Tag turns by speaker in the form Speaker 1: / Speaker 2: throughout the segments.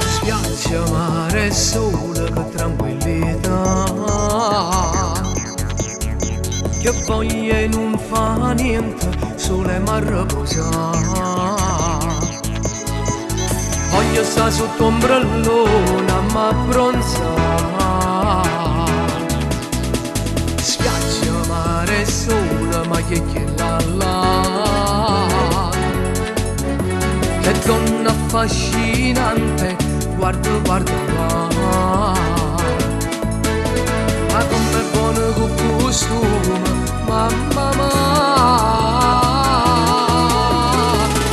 Speaker 1: Spiaggia, mare, sole, che tranquillità, che voglia e non fa niente, sole ma riposa. Voglio sta sotto ombrellone a m'abbronza. Spiaggia, mare, sole, ma che là là. Che donna affascinante, guarda, guarda là. Ma come buono con costume, mamma mia.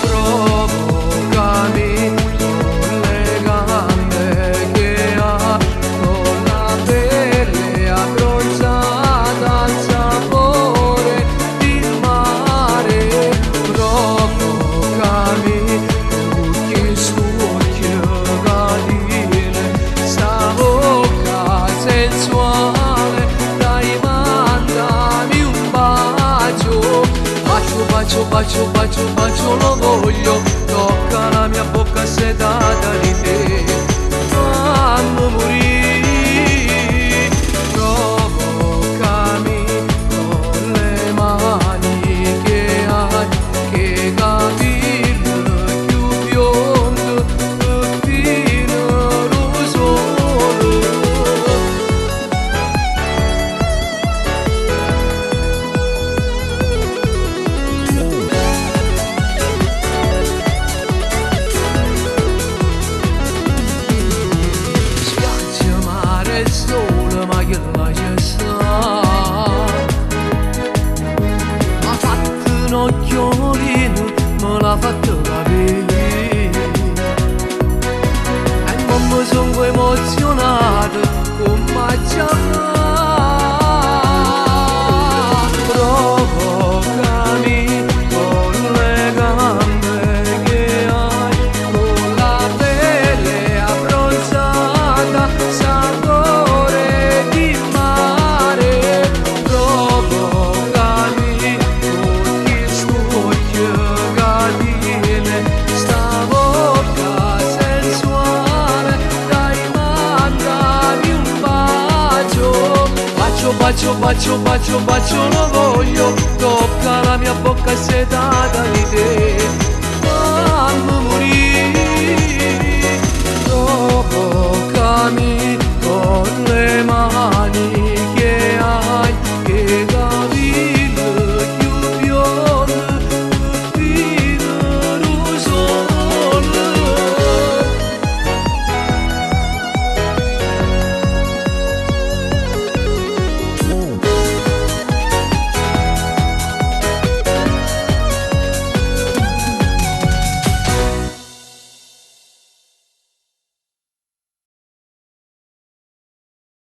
Speaker 1: Provocami con le gambe che ha, con la pelle abbronzata al sapore del mare. Provocami con che suocchio radile, sta bocca sensuale, dai mandami un bacio. Bacio, bacio, bacio, bacio, bacio lo voglio, tocca la mia bocca sedata di te, fammi morire. Provocami con le mani che hai, che capirne più biondo, fino rosolo. Spiaggia, mare, sole, ma che là c'è sta. M'ha fatto un occhiolino, me l'ha fatto capire. E non mi sono emozionato come già. Provocami con le gambe che hai, con la pelle abbronzata, sapore di mare. Provocami con il suocchio catene, sta bocca sensuale, dai mandami un bacio. Bacio, bacio, bacio, bacio, bacio lo voglio, tocca la mia bocca sedata di te, fammi